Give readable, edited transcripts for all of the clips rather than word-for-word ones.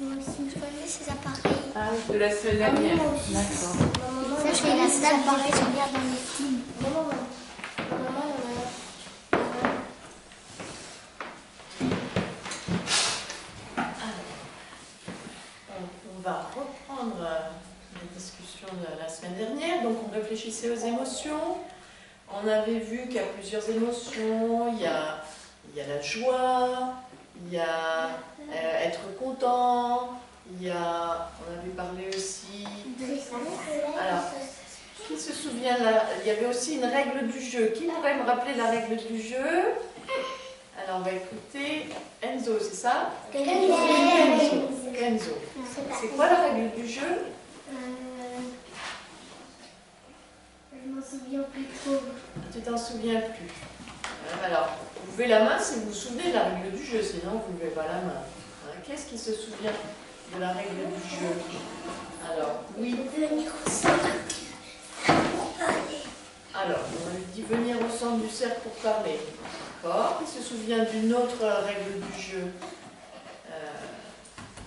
Moi aussi. Je connais ces appareils. Ah oui, de la semaine dernière. D'accord. Ça, je fais la salle appareils qu'on regarde dans les films. On va reprendre la discussion de la semaine dernière. Donc on réfléchissait aux émotions. On avait vu qu'il y a plusieurs émotions. Il y a la joie, il y a être content, on avait parlé aussi. Alors, qui se souvient là? Il y avait aussi une règle du jeu. Qui pourrait me rappeler la règle du jeu? Alors on va écouter Enzo, c'est ça? Kenzo. C'est quoi la règle du jeu? Je m'en souviens plus trop. Tu t'en souviens plus. Alors, vous levez la main si vous vous souvenez de la règle du jeu, sinon vous ne levez pas la main. Qu'est-ce qui se souvient de la règle du jeu? Alors, oui. Venir au centre pour parler. Alors, on lui dit venir au centre du cercle pour parler. D'accord. Qui se souvient d'une autre règle du jeu?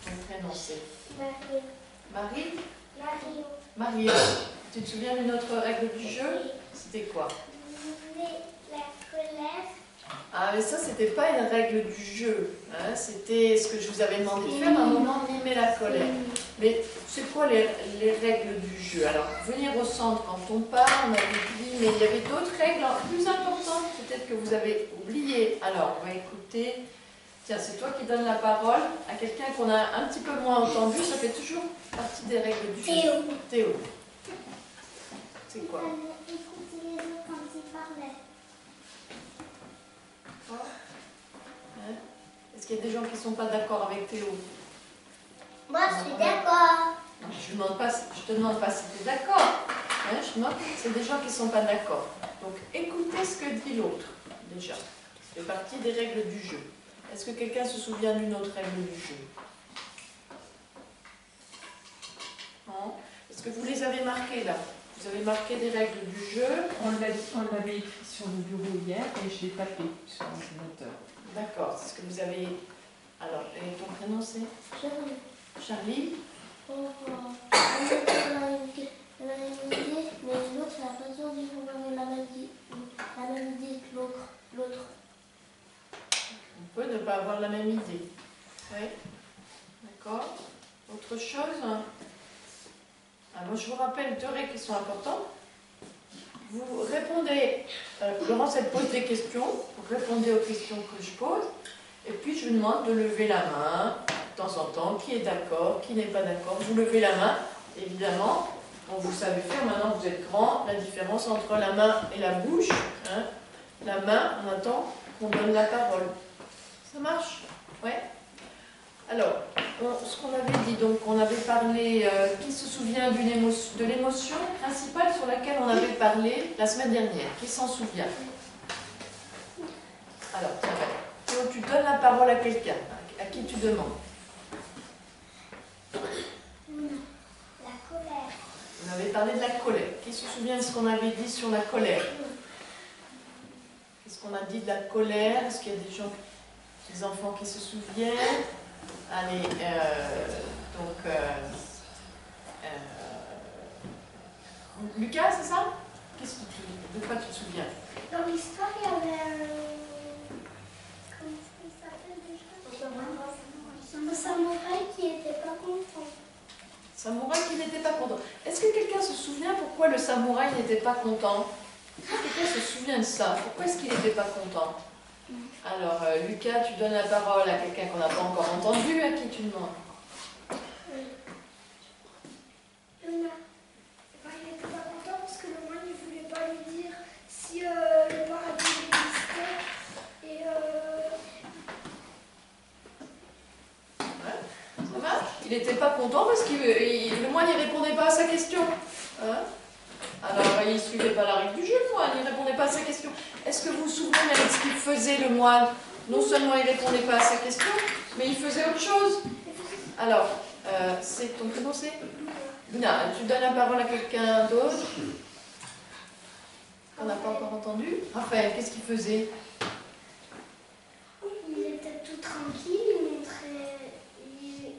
Ton prénom c'est Marie? Marie. Tu te souviens d'une autre règle du jeu? C'était quoi? La colère. Ah, mais ça, c'était pas une règle du jeu. Hein. C'était ce que je vous avais demandé de faire à un moment, mimer la colère. Mais c'est quoi les règles du jeu? Alors, venir au centre quand on part, on avait dit, mais il y avait d'autres règles plus importantes, peut-être que vous avez oublié. Alors, on va écouter. Tiens, c'est toi qui donnes la parole à quelqu'un qu'on a un petit peu moins entendu. Ça fait toujours partie des règles du jeu. Théo. C'est quoi? Écouter les autres quand ils parlaient. Hein? Est-ce qu'il y a des gens qui ne sont pas d'accord avec Théo? Moi, je suis d'accord. Je te demande pas si tu es d'accord. Hein, je demande, c'est des gens qui ne sont pas d'accord. Donc écoutez ce que dit l'autre, déjà. Ça fait partie des règles du jeu. Est-ce que quelqu'un se souvient d'une autre règle du jeu? Non? Est-ce que vous les avez marquées là? Vous avez marqué des règles du jeu? On l'avait écrit sur le bureau hier et je l'ai tapé sur l'ordinateur. D'accord, c'est ce que vous avez... Alors, et ton prénom c'est? Charlie. On a une idée, mais l'autre n'a pas besoin de avoir la même idée que l'autre. On peut ne pas avoir la même idée. Oui. D'accord. Autre chose? Alors, je vous rappelle deux règles qui sont importantes. Vous répondez, Laurence elle pose des questions, vous répondez aux questions que je pose, et puis je vous demande de lever la main de temps en temps, qui est d'accord, qui n'est pas d'accord. Vous levez la main, évidemment, bon, vous savez faire, maintenant vous êtes grand, la différence entre la main et la bouche. Hein. La main, on attend qu'on donne la parole. Ça marche? Ouais. Alors, ce qu'on avait dit, donc on avait parlé, qui se souvient de l'émotion principale sur laquelle on avait parlé la semaine dernière? Qui s'en souvient? Alors, Théo, tu donnes la parole à quelqu'un, à qui tu demandes? La colère. On avait parlé de la colère. Qui se souvient de ce qu'on avait dit sur la colère? Qu'est-ce qu'on a dit de la colère? Est-ce qu'il y a des enfants qui se souviennent? Allez, Lucas, c'est ça? De quoi tu te souviens? Dans l'histoire, il y avait comment il s'appelle déjà? Un samouraï qui n'était pas content. Samouraï qui n'était pas content. Est-ce que quelqu'un se souvient pourquoi le samouraï n'était pas content? Quelqu'un se souvient de ça? Pourquoi est-ce qu'il n'était pas content? Alors, Lucas, tu donnes la parole à quelqu'un qu'on n'a pas encore entendu. À qui tu demandes? Luna. Il n'était pas content parce que le moine ne voulait pas lui dire si le paradis existait. Et Ouais, ça marche? Il n'était pas content parce que le moine ne répondait pas à sa question. Hein? Alors, il ne suivait pas la règle du jeu, le moine, il ne répondait pas à sa question. Est-ce que vous vous souvenez avec ce qu'il faisait, le moine? Non seulement il ne répondait pas à sa question, mais il faisait autre chose. Alors, c'est ton prénom, c'est Luna. Tu donnes la parole à quelqu'un d'autre qu'on n'a pas encore entendu. Raphaël, qu'est-ce qu'il faisait? il était tout tranquille, il montrait. Il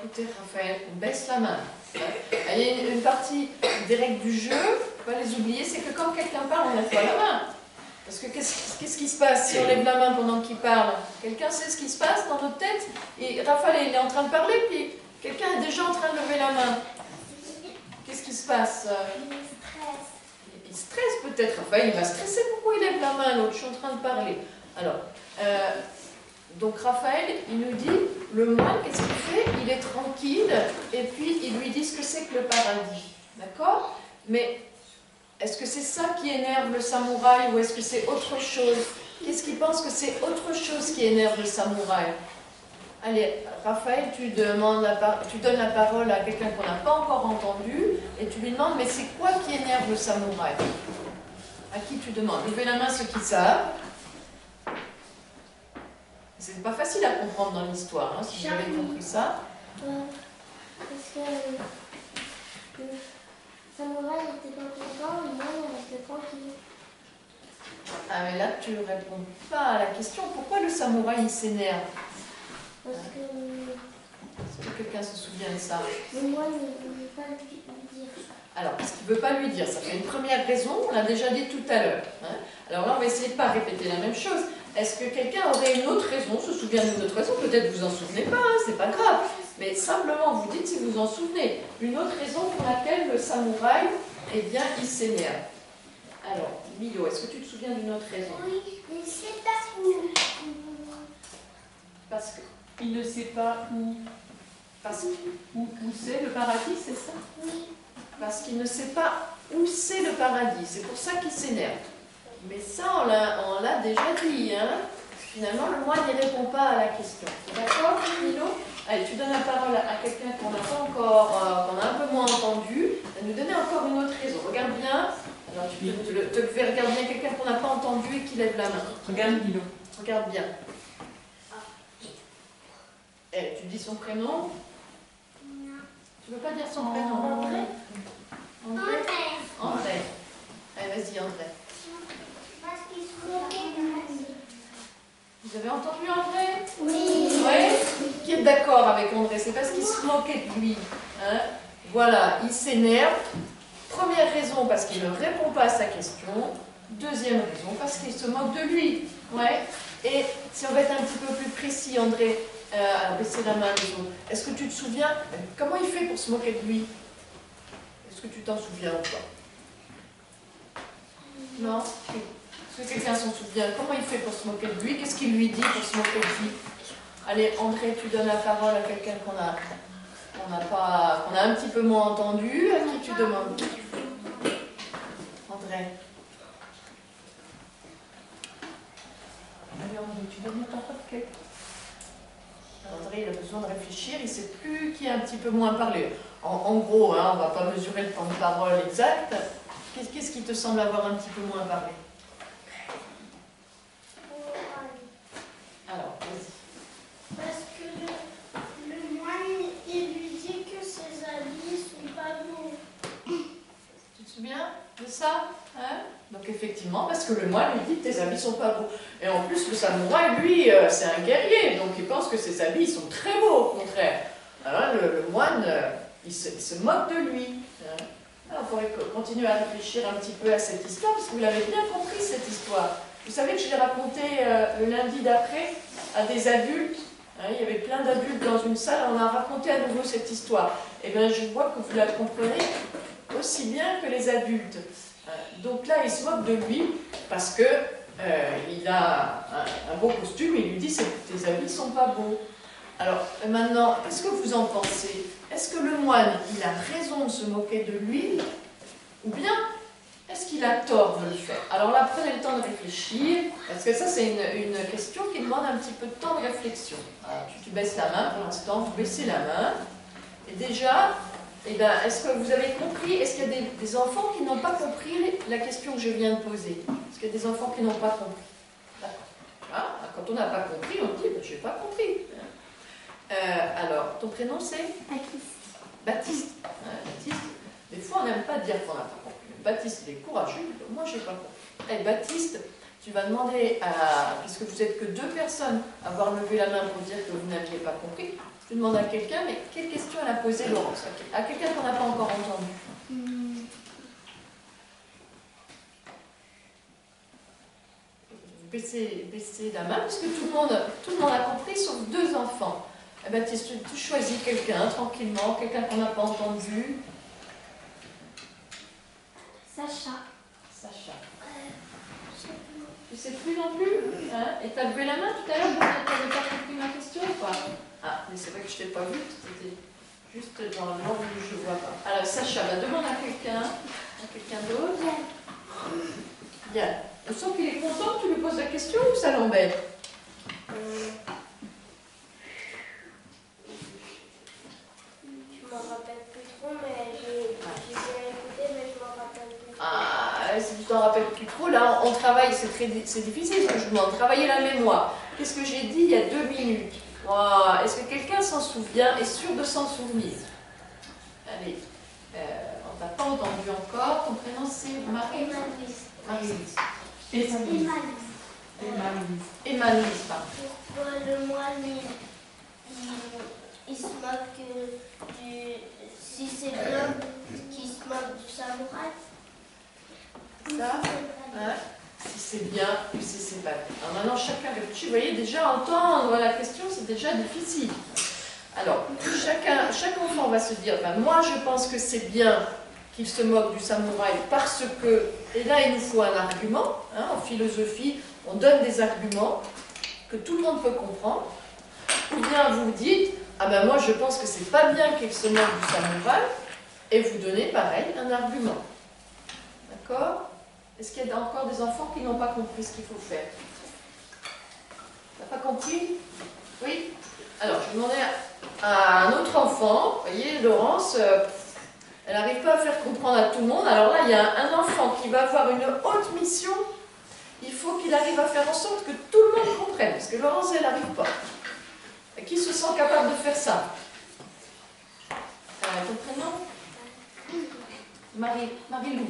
écoutez Raphaël, on baisse la main. Il y a une partie des règles du jeu, il ne faut pas les oublier, c'est que quand quelqu'un parle, on lève pas la main. Parce que qu'est-ce qui se passe si on lève la main pendant qu'il parle? Quelqu'un sait ce qui se passe dans notre tête? Et Raphaël, il est en train de parler, puis quelqu'un est déjà en train de lever la main. Qu'est-ce qui se passe? Il stresse peut-être. Raphaël, il va stresser. Pourquoi il lève la main? L'autre, je suis en train de parler. Alors, donc Raphaël, il nous dit, le moine, qu'est-ce qu'il fait? Il est tranquille, et puis il lui dit ce que c'est que le paradis. D'accord? Mais est-ce que c'est ça qui énerve le samouraï, ou est-ce que c'est autre chose? Qu'est-ce qu'il pense que c'est autre chose qui énerve le samouraï? Allez, Raphaël, tu donnes la parole à quelqu'un qu'on n'a pas encore entendu, et tu lui demandes, mais c'est quoi qui énerve le samouraï? À qui tu demandes? Levez la main ceux qui savent. C'est pas facile à comprendre dans l'histoire, hein, si vous avez compris ça. Parce que le samouraï n'était pas content, et moi, il restait tranquille. Ah, mais là, tu ne réponds pas à la question. Pourquoi le samouraï, il s'énerve? Parce que Est-ce que quelqu'un se souvient de ça? le moine ne voulait pas lui dire. Alors, parce qu'il ne veut pas lui dire, ça fait une première raison, on l'a déjà dit tout à l'heure. Hein. Alors là, on va essayer de ne pas répéter la même chose. Est-ce que quelqu'un aurait une autre raison, se souvient d'une autre raison? Peut-être vous en souvenez pas, hein, c'est pas grave. Mais simplement, vous dites si vous en souvenez. Une autre raison pour laquelle le samouraï, eh bien, il s'énerve. Alors, Milo, est-ce que tu te souviens d'une autre raison? Oui, mais c'est pas où. Parce que... Il ne sait pas où c'est le paradis, c'est ça? Oui. Parce qu'il ne sait pas où c'est le paradis. C'est pour ça qu'il s'énerve. Mais ça, on l'a déjà dit. Hein. Finalement, le moine ne répond pas à la question. D'accord, Milo? Allez, tu donnes la parole à quelqu'un qu'on n'a pas encore, qu'on a un peu moins entendu. Elle nous donner encore une autre raison. Regarde bien. Alors, tu peux te faire regarder bien quelqu'un qu'on n'a pas entendu et qui lève la main. Regarde Milo. Regarde bien. Eh, tu dis son prénom? Non. Tu ne veux pas dire son prénom? André? André? André. Allez, vas-y, André. Parce qu'il se moquait de moi. Vous avez entendu André? Oui. Oui. Qui est d'accord avec André? C'est parce qu'il se moquait de lui. Hein? Voilà, il s'énerve. Première raison, parce qu'il ne répond pas à sa question. Deuxième raison, parce qu'il se moque de lui. Ouais. Et si on va être un petit peu plus précis, André, baisser la main les autres. Est-ce que tu te souviens comment il fait pour se moquer de lui? Est-ce que tu t'en souviens ou pas? Non? Est-ce que quelqu'un s'en souvient? Comment il fait pour se moquer de lui? Qu'est-ce qu'il lui dit pour se moquer de lui? Allez, André, tu donnes la parole à quelqu'un qu'on a un petit peu moins entendu. À qui tu demandes? André. Allez, André, tu donnes la parole à quelqu'un. André, il a besoin de réfléchir, il ne sait plus qui a un petit peu moins parlé. En gros, hein, on ne va pas mesurer le temps de parole exact. Qu'est-ce qui te semble avoir un petit peu moins parlé? Alors, vas-y. Parce que le moine, il lui dit que ses habits sont pas beaux. Tu te souviens de ça? Hein? Donc effectivement, parce que le moine lui dit que tes habits sont pas beaux. Et en plus, le samouraï, lui, c'est un guerrier, donc il pense que ses habits sont très beaux, au contraire. Alors le moine, il se moque de lui. Hein? Alors, il faudrait continuer à réfléchir un petit peu à cette histoire, parce que vous l'avez bien compris, cette histoire. Vous savez que je l'ai raconté le lundi d'après à des adultes. Hein, il y avait plein d'adultes dans une salle, on a raconté à nouveau cette histoire. Et bien, je vois que vous la comprenez aussi bien que les adultes. Donc là, il se moque de lui parce que il a un beau costume et il lui dit que tes habits sont pas beaux. Alors maintenant, qu'est-ce que vous en pensez? Est-ce que le moine, il a raison de se moquer de lui ou bien est-ce qu'il a tort de le faire? Alors là, prenez le temps de réfléchir parce que ça, c'est une question qui demande un petit peu de temps de réflexion. Alors, tu baisses la main pour l'instant, vous baissez la main et déjà... Eh bien, est-ce que vous avez compris? Est-ce qu'il y a des enfants qui n'ont pas compris la question que je viens de poser? Est-ce qu'il y a des enfants qui n'ont pas compris? D'accord. Quand on n'a pas compris, on dit ben, « je n'ai pas compris ». Alors, ton prénom c'est? Baptiste. Baptiste. Baptiste. Des fois, on n'aime pas dire qu'on n'a pas compris. Baptiste, il est courageux. Moi, je n'ai pas compris. Hey, Baptiste, tu vas demander, puisque vous n'êtes que 2 personnes, à avoir levé la main pour dire que vous n'aviez pas compris, Je demande à quelqu'un, mais quelle question elle a posée, Laurence? À quelqu'un qu'on n'a pas encore entendu. Baissez la main, parce que tout le monde a compris, sauf 2 enfants. Eh ben, tu choisis quelqu'un tranquillement, quelqu'un qu'on n'a pas entendu. Sacha. Sacha. Tu sais plus non plus, hein? Et tu as levé la main tout à l'heure, tu n'avais pas compris ma question ou pas? Ah, mais c'est vrai que je ne t'ai pas vu, c'était juste dans l'ordre où je ne vois pas. Alors, Sacha, bah, demande à quelqu'un d'autre. Bien. On sent qu'il est content que tu lui poses la question ou ça l'embête? Je m'en rappelle plus trop, mais j'ai bien écouté, mais je m'en rappelle plus trop. Ah, si tu t'en rappelles plus trop, là, on travaille, c'est difficile ce que je vous demande. Travailler la mémoire. Qu'est-ce que j'ai dit il y a 2 minutes? Wow. Est-ce que quelqu'un s'en souvient, est sûr de s'en souvenir? Allez, on t'a pas entendu encore. Ton prénom c'est Emma-Louise. Marie-Lise. Emma-Louise, pardon. Pourquoi le moine, il se moque si c'est bien qu'il se moque du samouraï? Ça, hein? Si c'est bien ou si c'est pas bien. Alors maintenant, chacun réfléchit. Vous voyez, déjà entendre la question, c'est déjà difficile. Alors, chaque enfant va se dire, ben, moi je pense que c'est bien qu'il se moque du samouraï parce que, et là il nous faut un argument, hein, en philosophie, on donne des arguments que tout le monde peut comprendre, ou bien vous dites, ah ben moi je pense que c'est pas bien qu'il se moque du samouraï, et vous donnez pareil un argument. D'accord? Est-ce qu'il y a encore des enfants qui n'ont pas compris ce qu'il faut faire? T'as pas compris? Oui? Alors, je vais demander à un autre enfant, vous voyez, Laurence, elle n'arrive pas à faire comprendre à tout le monde. Alors là, il y a un enfant qui va avoir une haute mission. Il faut qu'il arrive à faire en sorte que tout le monde comprenne, parce que Laurence, elle n'arrive pas. Et qui se sent capable de faire ça? Ton prénom? Marie-Lou.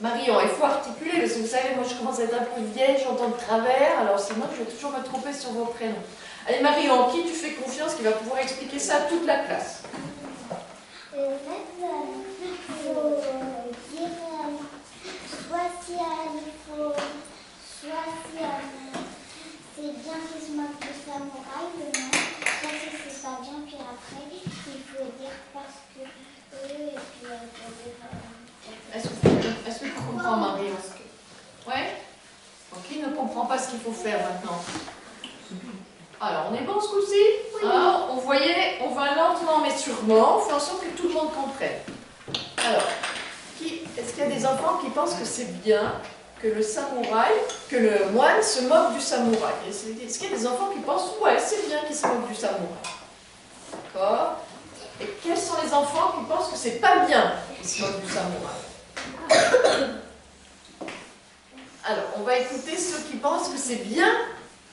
Marion, il faut articuler, parce que vous savez, moi je commence à être un peu vieille, j'entends de travers, alors sinon je vais toujours me tromper sur vos prénoms. Allez Marion, en qui tu fais confiance qui va pouvoir expliquer ça à toute la classe? Il faut dire soit si c'est bien qu'il se moque du samouraï, le nom, soit si c'est pas bien, puis après il faut dire parce que eux, et puis Est-ce que tu comprends Marion? Ouais? Donc qui ne comprend pas ce qu'il faut faire maintenant? Alors, on est bon ce coup-ci? Oui. Alors, on va lentement mais sûrement, on fait en sorte que tout le monde comprenne. Alors, est-ce qu'il y a des enfants qui pensent que c'est bien que le moine se moque du samouraï? Est-ce qu'il y a des enfants qui pensent, ouais, c'est bien qu'il se moque du samouraï? D'accord? Et quels sont les enfants qui pensent que c'est pas bien qu'il se moque du samouraï? Alors, on va écouter ceux qui pensent que c'est bien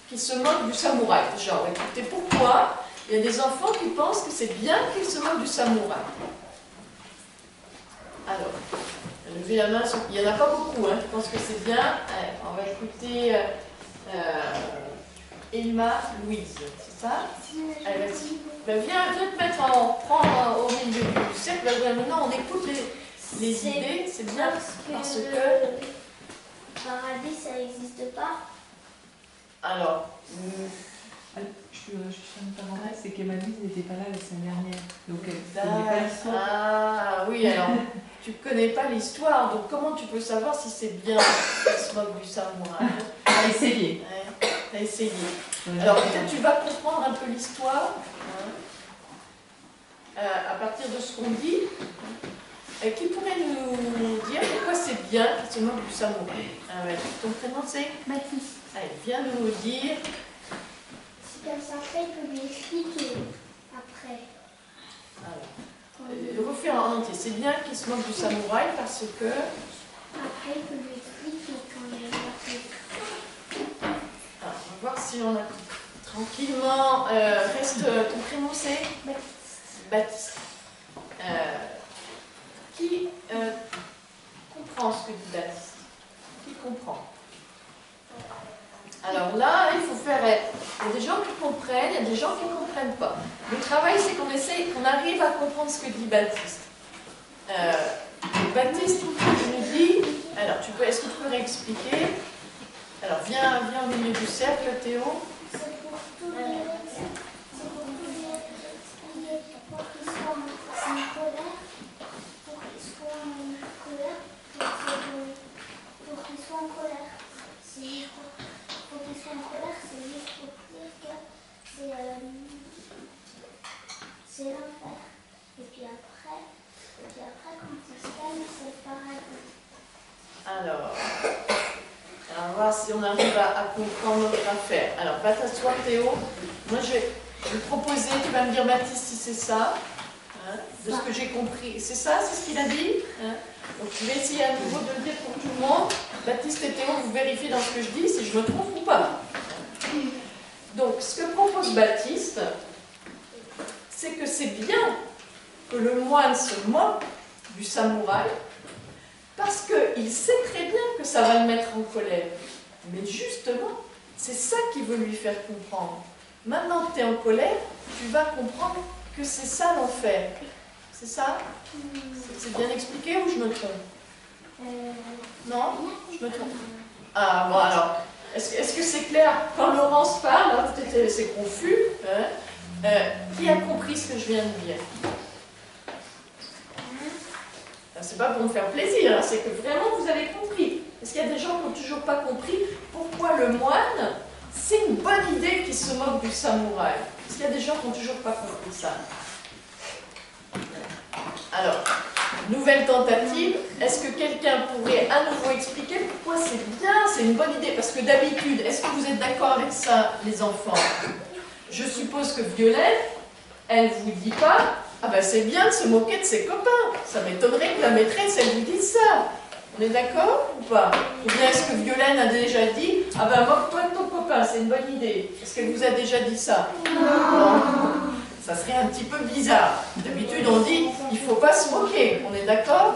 qu'il se moque du samouraï. Déjà, on va écouter pourquoi. Il y a des enfants qui pensent que c'est bien qu'il se moque du samouraï. Alors, levez la main, il n'y en a pas beaucoup qui pensent que c'est bien. Allez, on va écouter Emma-Louise, c'est ça? Allez, vas-y. Ben, viens te mettre prends au milieu du cercle. Maintenant, on écoute les idées. C'est bien parce que paradis, ça n'existe pas. Alors, je suis en parenthèse, c'est qu'Emma-Louise n'était pas là la semaine dernière. Donc elle ne connaît pas l'histoire. Ah oui, alors tu ne connais pas l'histoire, donc comment tu peux savoir si c'est bien qu'elle se moque du samouraï? À essayer. Ouais, à essayer. Alors peut-être tu vas comprendre un peu l'histoire à partir de ce qu'on dit. Qui pourrait nous dire pourquoi c'est bien qu'il se moque du samouraï? Ton prénom c'est Baptiste. Allez, viens nous dire. C'est comme ça après, il peut lui expliquer après. Alors, refais en entier. C'est bien qu'il se moque du samouraï parce que. Après, il peut lui expliquer quand il a fait. Alors, on va voir si on a tranquillement. Reste. Ton prénom c'est Baptiste. Qui comprend ce que dit Baptiste? Qui comprend? Alors là, il faut faire... Il y a des gens qui comprennent, il y a des gens qui ne comprennent pas. Le travail, c'est qu'on arrive à comprendre ce que dit Baptiste. Baptiste, il nous dit... Alors, est-ce que tu peux réexpliquer? Alors, viens au milieu du cercle, Théo. C'est pour tous les pour qu'ils soient en colère, pour qu'ils soient en colère, pour qu'ils soient en colère. Pour qu'ils soient en colère, c'est juste pour dire que c'est l'enfer. Et puis après, quand ils se calment, c'est le paradis. Alors, on va voir si on arrive à comprendre notre affaire. Alors, va t'asseoir, Théo. Moi, je vais proposer, tu vas me dire, Baptiste, si c'est ça, hein, de ce que j'ai compris. C'est ça, c'est ce qu'il a dit, hein. Donc, je vais essayer à nouveau de le dire pour tout le monde. Baptiste et Théo, vous vérifiez dans ce que je dis si je me trompe ou pas. Donc, ce que propose Baptiste, c'est que c'est bien que le moine se moque du samouraï, parce qu'il sait très bien que ça va le mettre en colère. Mais justement, c'est ça qu'il veut lui faire comprendre. Maintenant que tu es en colère, tu vas comprendre que c'est ça l'enfer. C'est ça? C'est bien expliqué ou je me trompe? Non? Je me trompe. Ah bon alors, est-ce que c'est clair? Quand Laurence parle, hein, c'est confus, hein, qui a compris ce que je viens de dire? C'est pas pour me faire plaisir, hein, c'est que vraiment vous avez compris. Est-ce qu'il y a des gens qui n'ont toujours pas compris pourquoi le moine, c'est une bonne idée qu'il se moque du samouraï? Est-ce qu'il y a des gens qui n'ont toujours pas compris ça? Alors, nouvelle tentative. Est-ce que quelqu'un pourrait à nouveau expliquer pourquoi c'est bien, c'est une bonne idée? Parce que d'habitude, est-ce que vous êtes d'accord avec ça, les enfants? Je suppose que Violette, elle vous dit pas, ah ben c'est bien de se moquer de ses copains. Ça m'étonnerait que la maîtresse, elle vous dise ça. On est d'accord ou pas? Ou bien est-ce que Violaine a déjà dit, ah ben moque-toi de ton copain, c'est une bonne idée? Est-ce qu'elle vous a déjà dit ça? Non. Ça serait un petit peu bizarre. D'habitude, on dit, il ne faut pas se moquer. On est d'accord?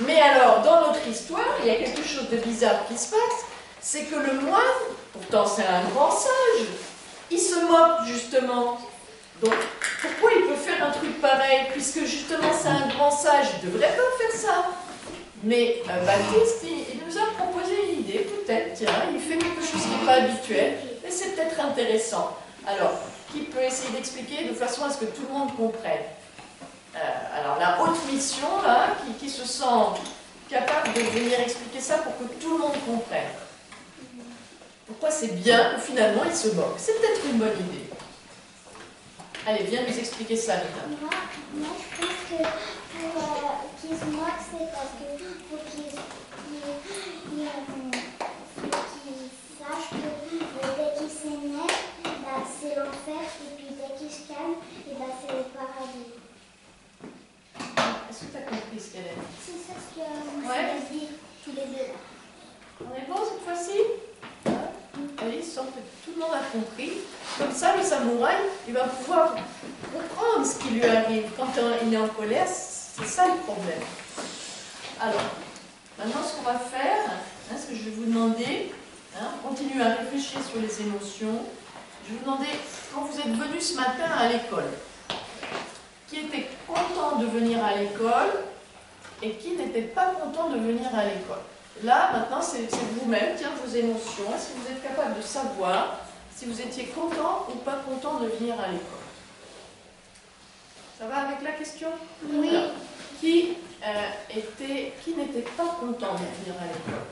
Mais alors, dans notre histoire, il y a quelque chose de bizarre qui se passe. C'est que le moine, pourtant c'est un grand sage, il se moque justement. Donc, pourquoi il peut faire un truc pareil? Puisque justement c'est un grand sage, il ne devrait pas faire ça. Mais Baptiste, il nous a proposé une idée, peut-être, tiens, il fait quelque chose qui n'est pas habituel, mais c'est peut-être intéressant. Alors, qui peut essayer d'expliquer de façon à ce que tout le monde comprenne? Alors, la haute mission, là, qui se sent capable de venir expliquer ça pour que tout le monde comprenne. Pourquoi c'est bien que finalement il se moque? C'est peut-être une bonne idée. Allez, viens nous expliquer ça, Rita. Moi, je pense que pour qu'ils se moquent, c'est parce que faut qu'ils sachent que dès qu'ils s'énervent, bah, c'est l'enfer, et puis dès qu'ils se calment, et bah, c'est le paradis. Est-ce que tu as compris ce qu'elle a dit? C'est ça ce que Ouais. on dit tous les deux. On est bon cette fois-ci? Allez, il semble que tout le monde a compris. Comme ça, le samouraï, il va pouvoir comprendre ce qui lui arrive. Quand il est en colère, c'est ça le problème. Alors, maintenant, ce qu'on va faire, hein, ce que je vais vous demander, hein, continuez à réfléchir sur les émotions. Je vais vous demander, quand vous êtes venus ce matin à l'école, qui était content de venir à l'école et qui n'était pas content de venir à l'école? Là, maintenant, c'est vous-même, tiens, vos émotions. Est-ce que vous êtes capable de savoir si vous étiez content ou pas content de venir à l'école? Ça va avec la question? Oui. Alors, qui n'était pas content de venir à l'école?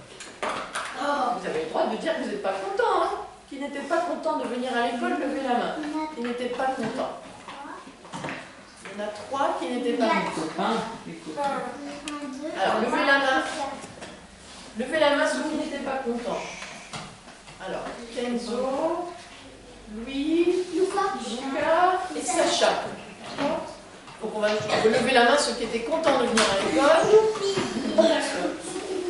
Vous avez le droit de dire que vous n'êtes pas content, hein? Qui n'était pas content de venir à l'école, levez la main. Qui n'était pas content? Il y en a 3 qui n'étaient pas contents. Les copains. Alors, levez la main. Levez la main ceux qui n'étaient pas contents. Alors, Kenzo, Louis, Lucas et Sacha. Donc on va lever la main ceux qui étaient contents de venir à l'école.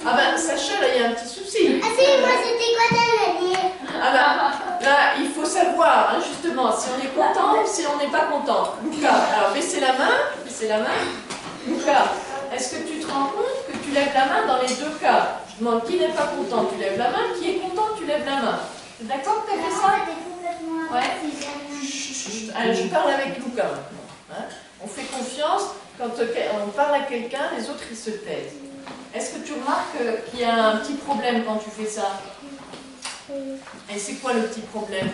Ah ben Sacha, là il y a un petit souci. Ah si, moi c'était quoi de le dire? Ah ben là il faut savoir hein, justement si on est content ou si on n'est pas content. Lucas, alors baissez la main, baissez la main. Lucas, est-ce que tu te rends compte que tu lèves la main dans les deux cas? Je Je demande qui n'est pas content, tu lèves la main. Qui est content, tu lèves la main. Tu es d'accord que tu as fait ça? Ouais. Chut, chut, chut. Allez, je parle avec Luca maintenant. Hein. On fait confiance. Quand on parle à quelqu'un, les autres, ils se taisent. Est-ce que tu remarques qu'il y a un petit problème quand tu fais ça? Et c'est quoi le petit problème?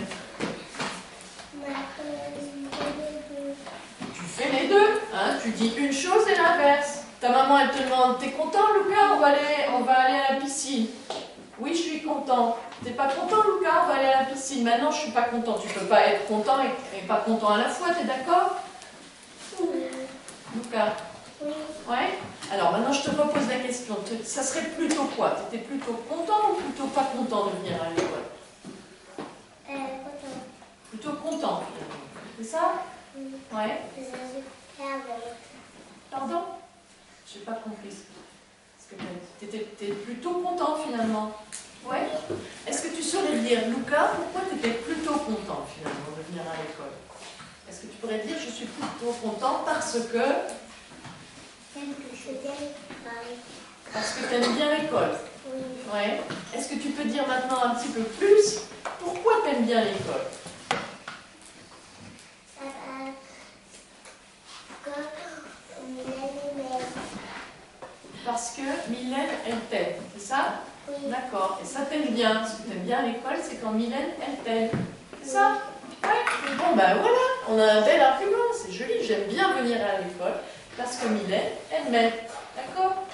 Tu fais les deux. Hein. Tu dis une chose et l'inverse. Ta maman, elle te demande, t'es content, Luca? On va aller à la piscine. Oui, je suis content. T'es pas content, Luca? On va aller à la piscine. Maintenant, je suis pas content. Tu peux pas être content et pas content à la fois, t'es d'accord? Luca? Oui. Ouais? Alors maintenant, je te repose la question. Ça serait plutôt quoi? T'étais plutôt content ou plutôt pas content de venir à l'école? Content. Plutôt content, finalement. C'est ça? Ouais. Pardon? Je n'ai pas compris ce que tu as dit. T'étais plutôt content, finalement. Ouais? Est-ce que tu saurais dire, Luca, pourquoi tu étais plutôt content, finalement, de venir à l'école? Est-ce que tu pourrais dire, je suis plutôt content parce que... Parce que tu aimes bien l'école. Oui. Ouais. Est-ce que tu peux dire maintenant un petit peu plus pourquoi tu aimes bien l'école? Parce que Mylène, elle t'aime, c'est ça? Oui. D'accord. Et ça t'aime bien. Ce que tu aimes bien à l'école, c'est quand Mylène, elle t'aime. C'est ça? Ouais. Bon, ben voilà, on a un bel argument. C'est joli. J'aime bien venir à l'école parce que Mylène, elle m'aime. D'accord?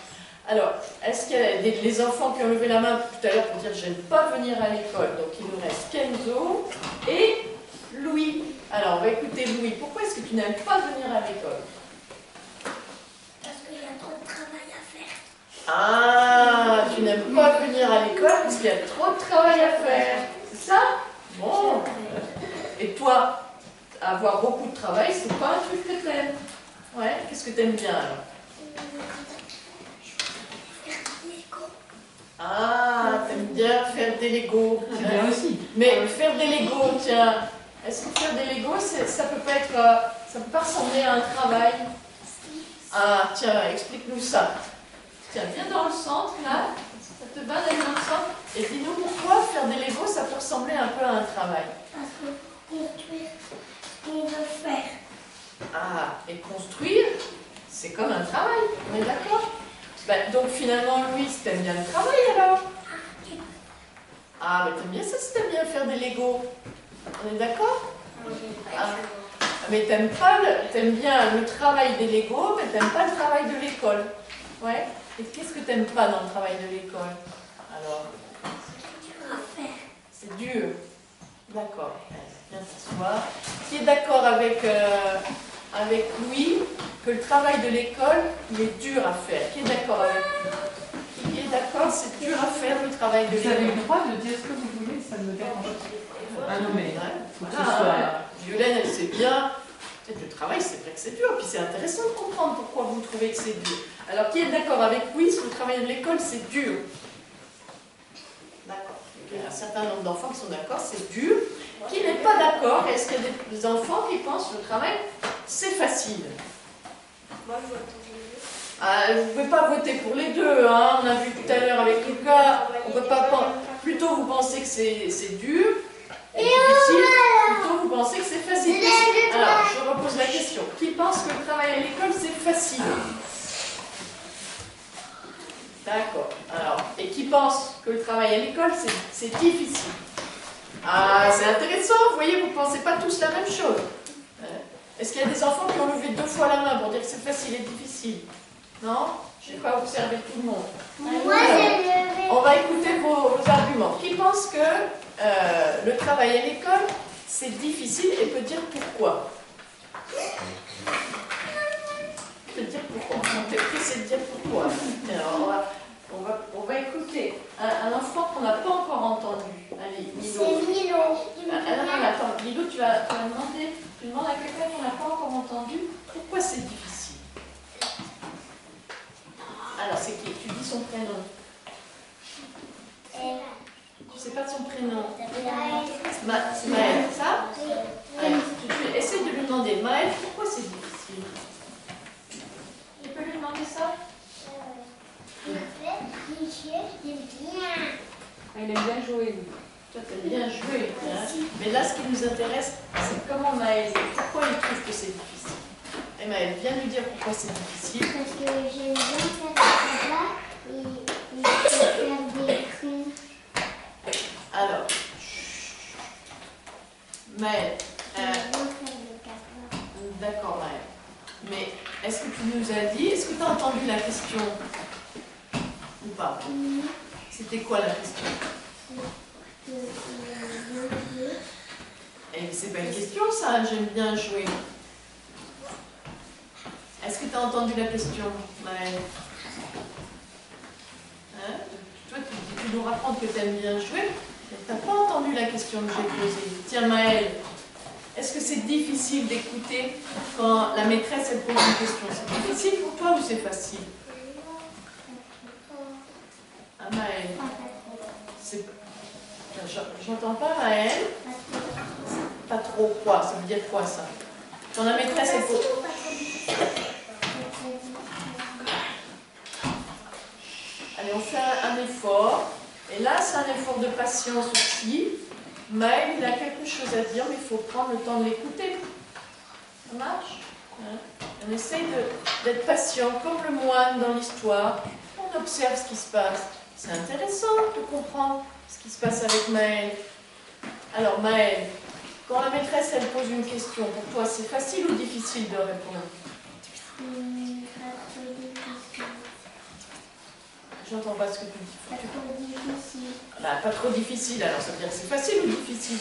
Alors, est-ce qu'il y a les enfants qui ont levé la main tout à l'heure pour dire j'aime pas venir à l'école? Donc il nous reste Kenzo et Louis. Alors, on va écouter Louis. Pourquoi est-ce que tu n'aimes pas venir à l'école? Parce qu'il y a trop de travail à faire. Ah, tu n'aimes pas venir à l'école parce qu'il y a trop de travail à faire. C'est ça? Bon. Et toi, avoir beaucoup de travail, c'est pas un truc que tu aimes? Ouais, qu'est-ce que tu aimes bien alors? Ah, t'aimes bien faire des Legos. C'est bien aussi. Mais faire des Legos, tiens, est-ce que faire des Legos, ça peut pas être, ça peut pas ressembler à un travail? Ah, tiens, explique-nous ça. Tiens, viens dans le centre, là. Ça te va d'aller dans le centre? Et dis-nous pourquoi faire des Legos, ça peut ressembler un peu à un travail? Parce que construire ce qu'on veut faire. Ah, et construire, c'est comme un travail, on est d'accord? Ben, donc finalement, Louise, t'aimes bien le travail alors? Ah, mais t'aimes bien ça si t'aimes bien faire des Legos. On est d'accord? Ah, mais t'aimes bien le travail des Legos, mais t'aimes pas le travail de l'école. Ouais? Et qu'est-ce que t'aimes pas dans le travail de l'école? Alors? C'est dur. D'accord. Viens t'asseoir. Qui est d'accord avec Louis que le travail de l'école, il est dur à faire? Qui est d'accord avec lui? Qui est d'accord, c'est dur à faire le travail de Vous avez l'école? le droit de dire ce que vous voulez, ça me dérange pas. Ah non, mais faut que ce Ah, soit... Violaine, elle sait bien. Peut-être le travail, c'est vrai que c'est dur. Puis c'est intéressant de comprendre pourquoi vous trouvez que c'est dur. Alors, qui est d'accord avec Louis que le travail de l'école, c'est dur? D'accord. Il y a un certain nombre d'enfants qui sont d'accord, c'est dur. Qui n'est pas d'accord? Est-ce qu'il y a des enfants qui pensent que le travail, c'est facile? Moi, je vote pour les deux. Ah, vous ne pouvez pas voter pour les deux, hein. On a vu tout à l'heure avec Lucas, on peut pas plutôt vous pensez que c'est dur et difficile, plutôt vous pensez que c'est facile. Alors, je repose la question. Qui pense que le travail à l'école, c'est facile? D'accord. Alors, et qui pense que le travail à l'école, c'est difficile? Ah, c'est intéressant, vous voyez, vous ne pensez pas tous la même chose. Est-ce qu'il y a des enfants qui ont levé 2 fois la main pour dire que c'est facile et difficile? Non? Je n'ai pas observé tout le monde. Moi, j'ai levé. On va écouter vos arguments. Qui pense que le travail à l'école, c'est difficile et peut dire pourquoi? Peut dire pourquoi. On t'est pressé de dire pourquoi. Alors, on va écouter un enfant qu'on n'a pas encore entendu. Allez, Milo. C'est Milo. Alors, attends, Milo, tu vas demander, tu demandes à quelqu'un qu'on n'a pas encore entendu pourquoi c'est difficile. Alors, c'est qui? Tu dis son prénom. Tu sais pas son prénom. C'est Maëlle, ça? Allez, tu essaies de lui demander, Maëlle, pourquoi c'est difficile? Tu peux lui demander ça? Il fait réfléchir, j'aime bien. Ah, il aime bien jouer, lui. Toi, t'aimes bien jouer. Hein? Mais là, ce qui nous intéresse, c'est comment Maël, pourquoi il trouve que c'est difficile. Et Maël, viens nous dire pourquoi c'est difficile. Parce que j'aime bien faire des plats et faire des crons. Alors, Maël, J'aime bien faire des capas. d'accord Maël. Mais est-ce que tu nous as dit, est-ce que tu as entendu la question ou pas? C'était quoi la question? Eh, c'est pas une question ça, j'aime bien jouer. Est-ce que tu as entendu la question, Maël? Hein? Toi, tu nous racontes que tu aimes bien jouer, mais tu n'as pas entendu la question que j'ai posée. Tiens, Maël, est-ce que c'est difficile d'écouter quand la maîtresse elle pose une question? C'est difficile pour toi ou c'est facile? Ah, Maël, j'entends pas Maël. Pas trop quoi? Ça veut dire quoi ça? Quand la maîtresse elle pose... Allez, on fait un effort. Et là, c'est un effort de patience aussi. Maël, il a quelque chose à dire, mais il faut prendre le temps de l'écouter. Ça marche? Hein? On essaye d'être patient, comme le moine dans l'histoire. On observe ce qui se passe. C'est intéressant de comprendre ce qui se passe avec Maël. Alors, Maël, quand la maîtresse, elle pose une question, pour toi, c'est facile ou difficile de répondre? J'entends pas ce que tu dis. Pas trop difficile. Bah, pas trop difficile, alors ça veut dire que c'est facile ou difficile?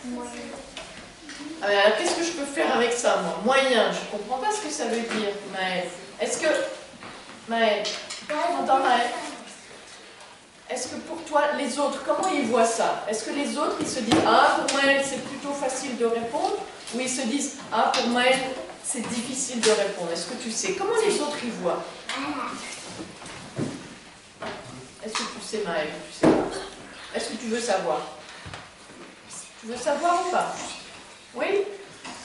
Moyen. Alors, qu'est-ce que je peux faire avec ça, moi? Moyen, je comprends pas ce que ça veut dire, Maël. Est-ce que... Maël, entends Maël? Est-ce que pour toi, les autres, comment ils voient ça? Est-ce que les autres, ils se disent, ah, pour Maël, c'est plutôt facile de répondre? Ou ils se disent, ah, pour Maël, c'est difficile de répondre? Est-ce que tu sais? Comment les autres, ils voient? Est-ce que tu sais, Maël? Tu sais pas? Est-ce que tu veux savoir? Tu veux savoir ou pas? Oui?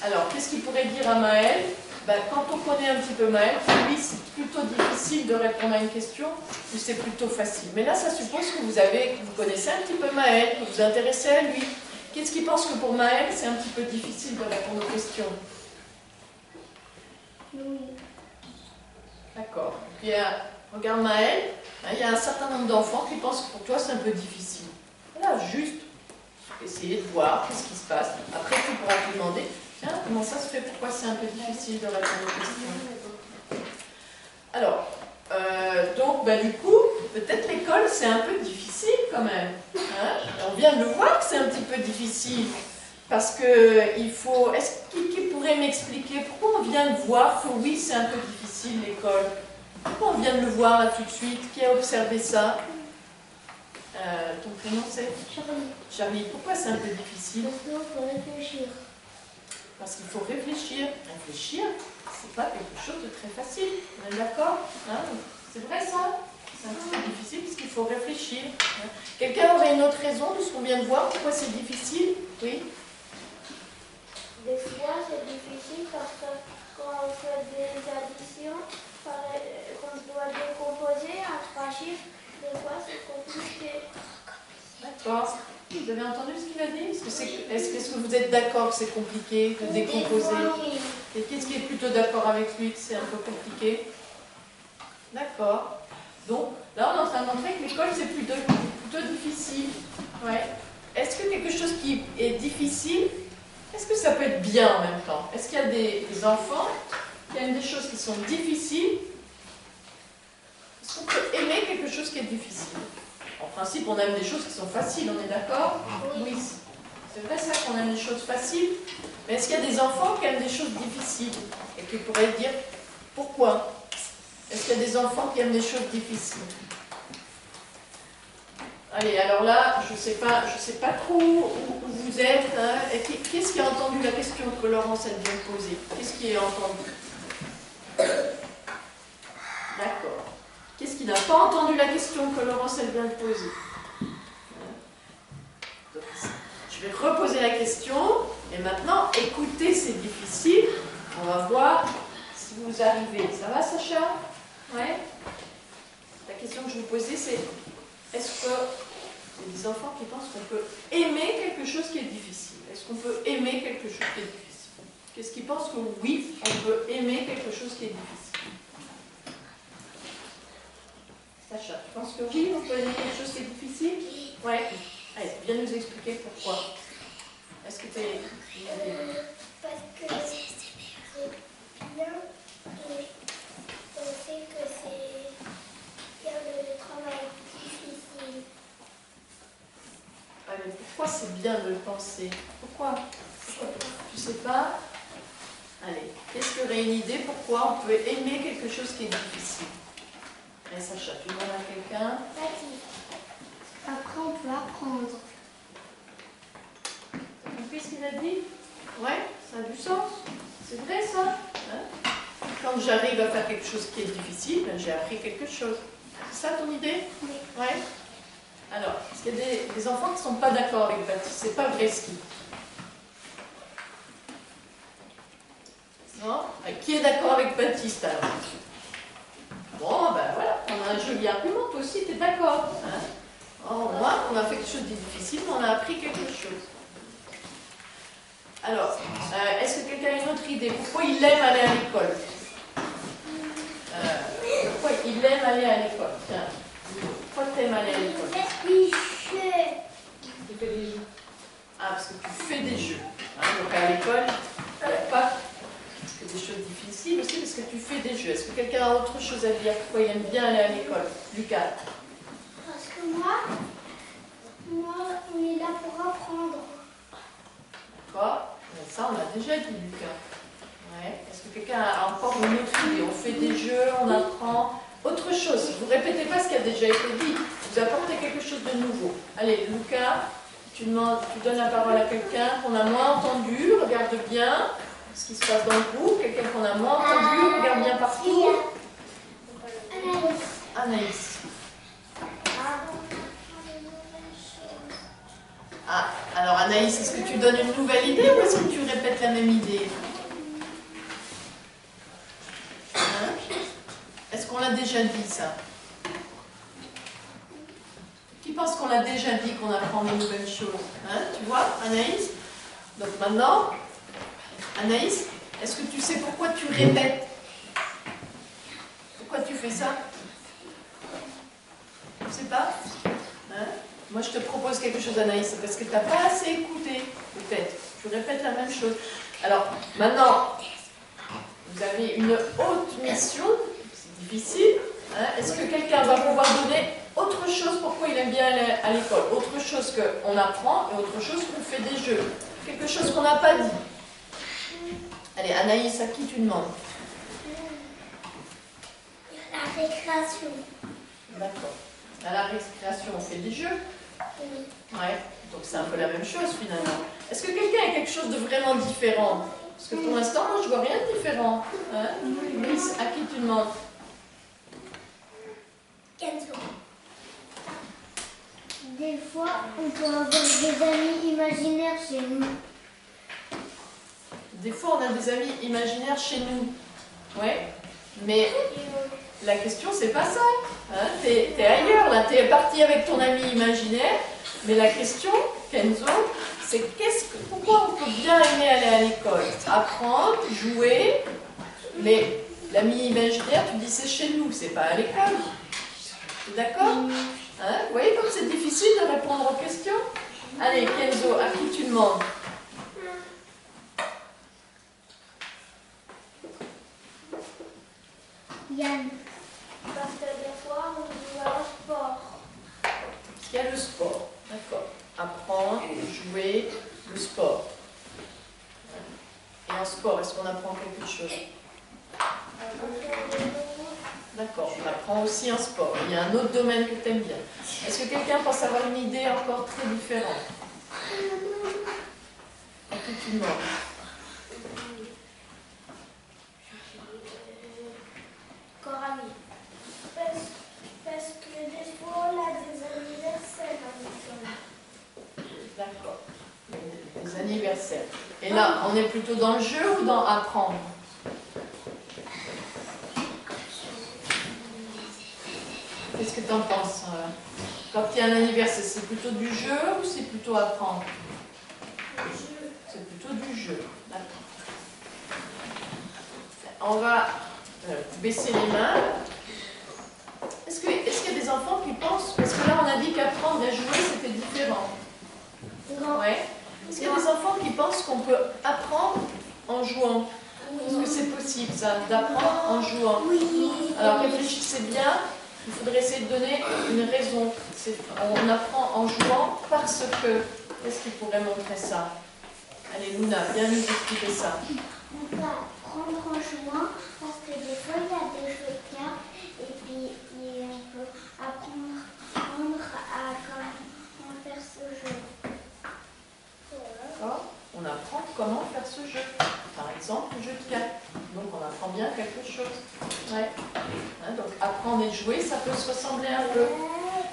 Alors, qu'est-ce qu'il pourrait dire à Maël? Ben, quand on connaît un petit peu Maël, pour lui, c'est plutôt difficile de répondre à une question ou c'est plutôt facile. Mais là, ça suppose que vous connaissez un petit peu Maël, que vous vous intéressez à lui. Qu'est-ce qu'il pense que pour Maël, c'est un petit peu difficile de répondre aux questions? Oui. D'accord. Puis, regarde Maël, il y a un certain nombre d'enfants qui pensent que pour toi, c'est un peu difficile. Voilà, juste essayer de voir qu'est-ce qui se passe. Après, tu pourras te demander, tiens, comment ça se fait, pourquoi c'est un peu difficile de répondre aux questions. Alors, donc, du coup, peut-être l'école, c'est un peu difficile quand même. Hein? On vient de le voir que c'est un petit peu difficile. Parce que il faut... Qui pourrait m'expliquer pourquoi on vient de voir que oui, c'est un peu difficile l'école? Pourquoi on vient de le voir là tout de suite? Qui a observé ça? Ton prénom c'est? Charlie. Charlie, pourquoi c'est un peu difficile? Parce qu'il faut réfléchir. Parce qu'il faut réfléchir. Réfléchir, c'est pas quelque chose de très facile. On est d'accord? Hein? C'est vrai ça? C'est un petit peu difficile parce qu'il faut réfléchir. Hein? Quelqu'un aurait une autre raison de ce qu'on vient de voir? Pourquoi c'est difficile? Oui? Des fois, c'est difficile parce que quand on fait des additions, qu'on doit décomposer en 3 chiffres, des fois, c'est compliqué. D'accord. Vous avez entendu ce qu'il a dit? Est-ce que vous êtes d'accord que c'est compliqué de décomposer? Et qu'est-ce qui est plutôt d'accord avec lui que c'est un peu compliqué? D'accord. Donc, là, on est en train de montrer que l'école, c'est plutôt difficile. Ouais. Est-ce que quelque chose qui est difficile, est-ce que ça peut être bien en même temps? Est-ce qu'il y a des enfants qui aiment des choses qui sont difficiles? Est-ce qu'on peut aimer quelque chose qui est difficile? En principe, on aime des choses qui sont faciles, on est d'accord? Oui. C'est vrai ça qu'on aime des choses faciles. Mais est-ce qu'il y a des enfants qui aiment des choses difficiles? Et qui pourraient dire pourquoi? Est-ce qu'il y a des enfants qui aiment des choses difficiles? Allez, alors là, je sais pas trop où vous êtes. Hein. Qu'est-ce qui a entendu la question que Laurence elle vient de poser? Qu'est-ce qui est entendu? D'accord. Qu'est-ce qui n'a pas entendu la question que Laurence elle vient de poser? Donc, je vais reposer la question. Et maintenant, écoutez, c'est difficile. On va voir si vous arrivez. Ça va, Sacha? Ouais. La question que je vous posais, c'est est-ce que il y a des enfants qui pensent qu'on peut aimer quelque chose qui est difficile? Est-ce qu'on peut aimer quelque chose qui est difficile? Qu'est-ce qui pense que oui, on peut aimer quelque chose qui est difficile? Sacha, tu penses que oui, on peut aimer quelque chose qui est difficile? Ouais. Allez, viens nous expliquer pourquoi. Est-ce que tu es... Parce que c'est bien de penser que c'est bien le travail difficile. Ah, mais pourquoi c'est bien de le penser? Pourquoi? Tu sais pas? Allez, qu'est-ce qu'il y aurait une idée pourquoi on peut aimer quelque chose qui est difficile? Allez, Sacha, tu demandes à quelqu'un. Après, on peut apprendre. T'as compris ce qu'il a dit? Ouais, ça a du sens. C'est vrai ça, hein? Quand j'arrive à faire quelque chose qui est difficile, ben, j'ai appris quelque chose. C'est ça ton idée? Oui. Ouais. Alors, est-ce qu'il y a des enfants qui ne sont pas d'accord avec Baptiste? C'est pas vrai ce qu'il dit. Non? Qui est d'accord avec Baptiste alors? Bon, ben voilà, on a un joli argument. Toi aussi, tu es d'accord. Hein? Oh, moi, on a fait quelque chose de difficile, mais on a appris quelque chose. Alors, est-ce que quelqu'un a une autre idée? Pourquoi il aime aller à l'école? Pourquoi il aime aller à l'école? Tiens, pourquoi tu aimes aller à l'école? Tu fais des jeux. Ah, parce que tu fais des jeux. Hein, donc à l'école, il n'y a pas que des choses difficiles aussi, parce que tu fais des jeux. Est-ce que quelqu'un a autre chose à dire? Pourquoi il aime bien aller à l'école? Lucas? Parce que moi, on est là pour apprendre. D'accord. Ça, on l'a déjà dit, Lucas. Ouais. Est-ce que quelqu'un a encore une autre idée? On fait des jeux, on apprend. Autre chose, vous ne répétez pas ce qui a déjà été dit. Vous apportez quelque chose de nouveau. Allez, Lucas, tu donnes la parole à quelqu'un qu'on a moins entendu. Regarde bien ce qui se passe dans le groupe. Quelqu'un qu'on a moins entendu. Regarde bien partout. Anaïs. Ah, alors Anaïs, est-ce que tu donnes une nouvelle idée ou est-ce que tu répètes la même idée? Hein? Est-ce qu'on l'a déjà dit ça? Qui pense qu'on l'a déjà dit qu'on apprend de nouvelles choses? Hein? Tu vois, Anaïs? Donc maintenant, Anaïs, est-ce que tu sais pourquoi tu répètes? Pourquoi tu fais ça? Tu ne sais pas? Hein? Moi, je te propose quelque chose, Anaïs, c'est parce que tu n'as pas assez écouté, peut-être. Tu répètes la même chose. Alors, maintenant, vous avez une haute mission, c'est difficile. Hein? Est-ce que quelqu'un va pouvoir donner autre chose pourquoi il aime bien aller à l'école? Autre chose qu'on apprend et autre chose qu'on fait des jeux. Quelque chose qu'on n'a pas dit. Allez, Anaïs, à qui tu demandes? La récréation. D'accord. À la récréation, on fait des jeux? Oui. Ouais, donc c'est un peu la même chose finalement. Est-ce que quelqu'un a quelque chose de vraiment différent? Parce que pour l'instant, moi je vois rien de différent. Hein? Miss, à qui tu demandes? Kenzo. Des fois, on peut avoir des amis imaginaires chez nous. Des fois, on a des amis imaginaires chez nous. Ouais, mais la question, c'est pas ça. Hein? T'es ailleurs, là. T'es parti avec ton ami imaginaire. Mais la question, Kenzo, c'est pourquoi on peut bien aimer aller à l'école? Apprendre, jouer, mais l'ami imaginaire, tu dis c'est chez nous, c'est pas à l'école. T'es d'accord? Hein? Vous voyez comme c'est difficile de répondre aux questions? Allez, Kenzo, à qui tu demandes? Yann. Parce que des fois, on joue au sport. Parce qu'il y a le sport, d'accord. Apprendre, jouer, le sport. Et en sport, est-ce qu'on apprend quelque chose? D'accord, on apprend aussi en sport. Il y a un autre domaine que tu aimes bien. Est-ce que quelqu'un pense avoir une idée encore très différente? À qui tu demandes? Coralie. Parce que des fois, on a des anniversaires à l'école. D'accord. Des anniversaires. Et là, on est plutôt dans le jeu ou dans apprendre? que tu en penses? Quand il y a un anniversaire, c'est plutôt du jeu ou c'est plutôt apprendre? C'est plutôt du jeu. D'accord. On va baisser les mains. Est-ce qu'il y a des enfants qui pensent, parce que là on a dit qu'apprendre et jouer c'était différent. Ouais. Est-ce qu'il y a des enfants qui pensent qu'on peut apprendre en jouant? Est-ce que c'est possible ça, d'apprendre en jouant? Oui. Alors réfléchissez bien, il faudrait essayer de donner une raison. On apprend en jouant parce que. Qu'est-ce qui pourrait montrer ça? Allez Luna, viens nous expliquer ça. On peut apprendre en jouant parce que des fois il y a des jeux de cartes et puis on peut apprendre à comment faire ce jeu. D'accord? On apprend comment faire ce jeu. Par exemple, le jeu de cartes. Donc on apprend bien quelque chose. Ouais. Hein, donc apprendre et jouer, ça peut se ressembler un peu.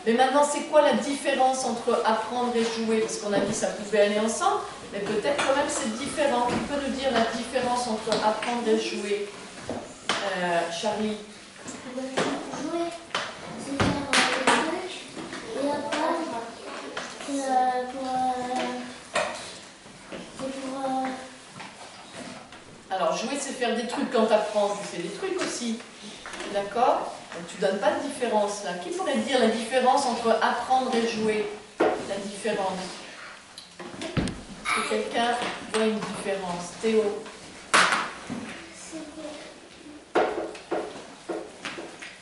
Mais maintenant, c'est quoi la différence entre apprendre et jouer? Parce qu'on a dit que ça pouvait aller ensemble, mais peut-être quand même c'est différent. Tu peux nous dire la différence entre apprendre et jouer, Charlie? Jouer, c'est faire des trucs et apprendre, c'est pour Alors, jouer, c'est faire des trucs quand tu apprends. Tu fais des trucs aussi. D'accord? Tu ne donnes pas de différence là. Qui pourrait dire la différence entre apprendre et jouer? La différence. Est-ce que quelqu'un voit une différence? Théo?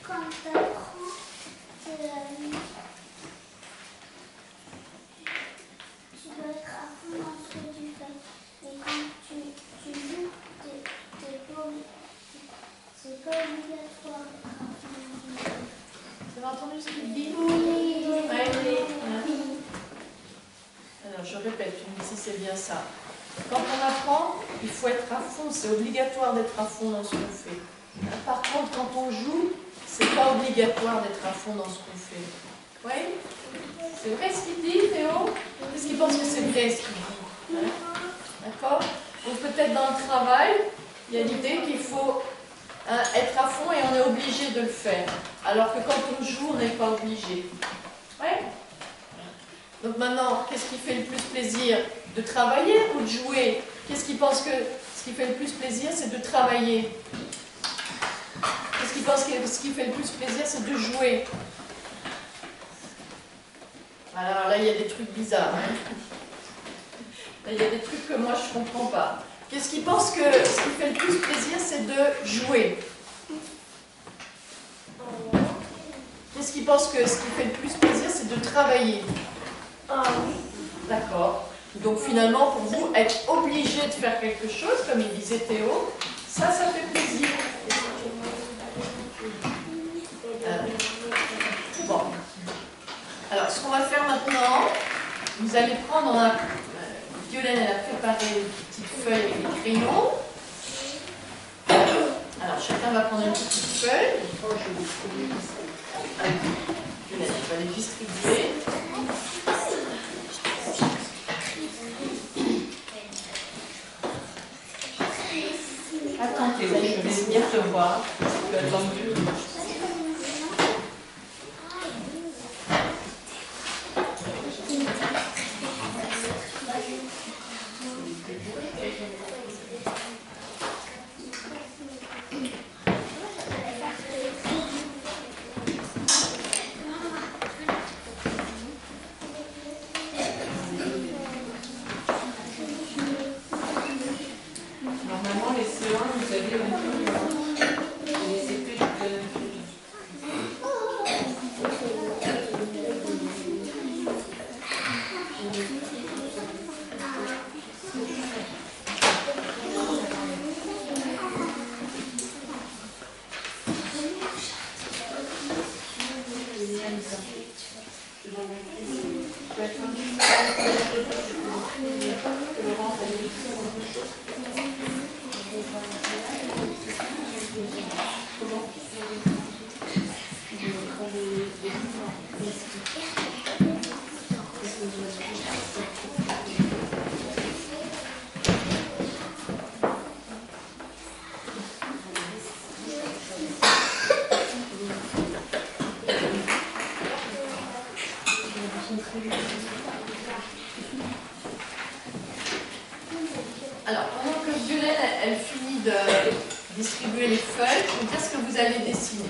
quand tu apprends, tu dois être à fond dans ce que tu fais. Et quand tu joues, c'est pas obligatoire d'être à fond dans ce que tu fais. Vous avez entendu ce qu'il dit? Oui. Ouais. Alors, je répète, tu me dis si c'est bien ça. Quand on apprend, il faut être à fond. C'est obligatoire d'être à fond dans ce qu'on fait. Par contre, quand on joue, c'est pas obligatoire d'être à fond dans ce qu'on fait. Oui? C'est vrai ce qu'il dit, Théo? Est-ce qu'il pense que c'est vrai ce qu'il dit? Hein? D'accord? Donc peut-être dans le travail, il y a l'idée qu'il faut être à fond et on est obligé de le faire. Alors que quand on joue, on n'est pas obligé. Oui? Donc maintenant, qu'est-ce qui fait le plus plaisir? De travailler ou de jouer? Qu'est-ce qui pense que ce qui fait le plus plaisir, c'est de travailler? Qu'est-ce qui pense que ce qui fait le plus plaisir, c'est de jouer? Alors là, il y a des trucs bizarres. Hein? Là, il y a des trucs que moi, je ne comprends pas. Qu'est-ce qui pense que ce qui fait le plus plaisir, c'est de jouer? Qu'est-ce qui pense que ce qui fait le plus plaisir, c'est de travailler? D'accord. Donc finalement, pour vous, être obligé de faire quelque chose, comme il disait Théo, ça fait plaisir. Bon. Alors, ce qu'on va faire maintenant, vous allez prendre, Violaine, elle a préparé une petite feuille avec des crayons. Alors, chacun va prendre une petite feuille. Violaine, tu vas les distribuer. Attends Théo, je vais venir te voir. Tu vas attendre mieux. Normalement, les C1, vous avez une feuille. Et les CP, je vous donne une feuille. Alors, pendant que Violaine, elle finit de distribuer les feuilles, je vais vous dire ce que vous allez dessiner.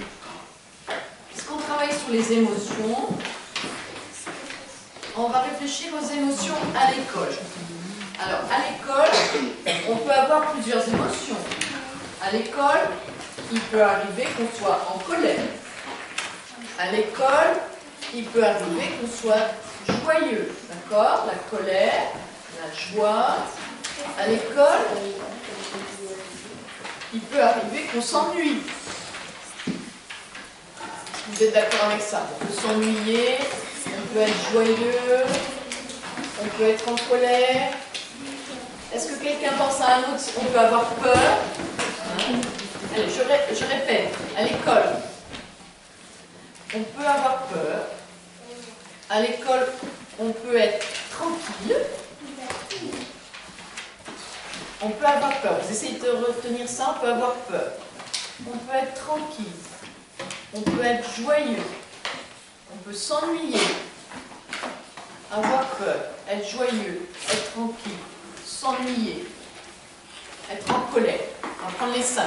Puisqu'on travaille sur les émotions, on va réfléchir aux émotions à l'école. Alors, à l'école, on peut avoir plusieurs émotions. À l'école, il peut arriver qu'on soit en colère. À l'école, il peut arriver qu'on soit joyeux. D'accord? La colère, la joie. À l'école, il peut arriver qu'on s'ennuie. Vous êtes d'accord avec ça? On peut s'ennuyer, on peut être joyeux, on peut être en colère. Est-ce que quelqu'un pense à un autre? On peut avoir peur. Allez, je répète. À l'école, on peut avoir peur. À l'école, on peut être tranquille. On peut avoir peur. Vous essayez de retenir ça, on peut avoir peur. On peut être tranquille. On peut être joyeux. On peut s'ennuyer. Avoir peur. Être joyeux. Être tranquille. S'ennuyer. Être en colère. On va prendre les 5.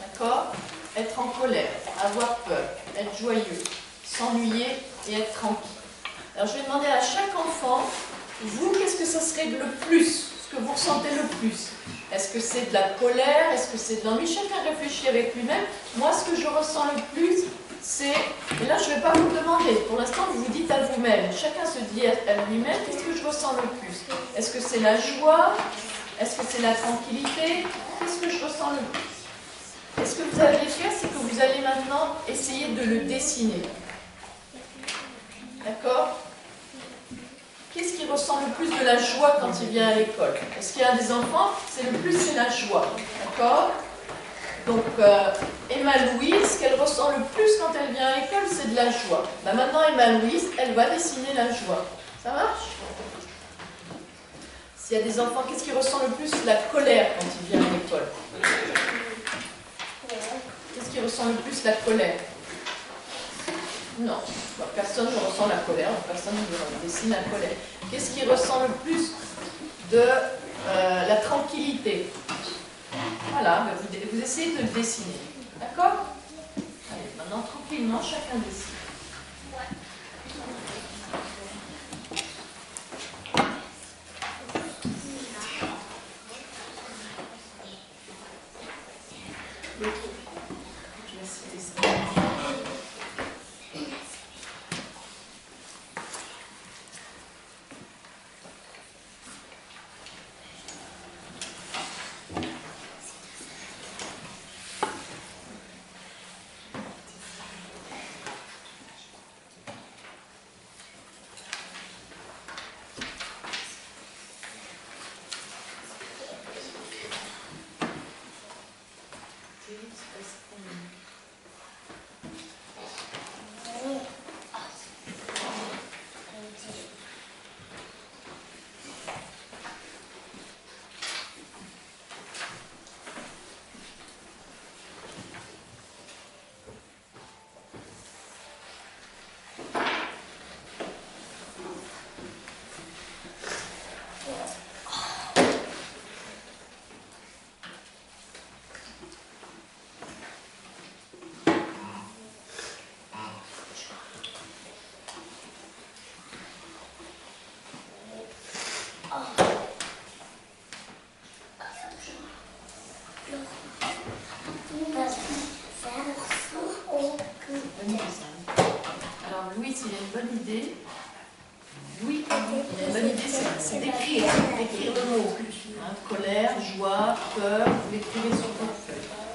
D'accord? Être en colère. Avoir peur. Être joyeux. S'ennuyer et être tranquille. Alors je vais demander à chaque enfant, vous, qu'est-ce que ça serait le plus? Ce que vous ressentez le plus? Est-ce que c'est de la colère? Est-ce que c'est de l'ennui? Chacun réfléchit avec lui-même. Moi, ce que je ressens le plus, c'est... Et là, je ne vais pas vous le demander. Pour l'instant, vous vous dites à vous-même. Chacun se dit à lui-même, qu'est-ce que je ressens le plus? Est-ce que c'est la joie? Est-ce que c'est la tranquillité? Qu'est-ce que je ressens le plus? Et ce que vous allez faire, c'est que vous allez maintenant essayer de le dessiner. D'accord? Qu'est-ce qui ressent le plus de la joie quand il vient à l'école? Est-ce qu'il y a des enfants? C'est le plus, c'est la joie. D'accord? Donc, Emma-Louise, ce qu'elle ressent le plus quand elle vient à l'école, c'est de la joie. Ben maintenant, Emma-Louise, elle va dessiner la joie. Ça marche? S'il y a des enfants, qu'est-ce qui ressent le plus? La colère quand il vient à l'école. Qu'est-ce qui ressent le plus la colère? Non, personne ne ressent la colère, personne ne dessine la colère. Qu'est-ce qui ressent le plus de la tranquillité? Voilà, vous essayez de le dessiner. D'accord? Allez, maintenant tranquillement, chacun dessine. Je vais citer ça. Alors Louis, il a une bonne idée. Oui, il a une bonne idée, c'est d'écrire le mot. Hein, colère, joie, peur, vous l'écrivez sur votre feuille.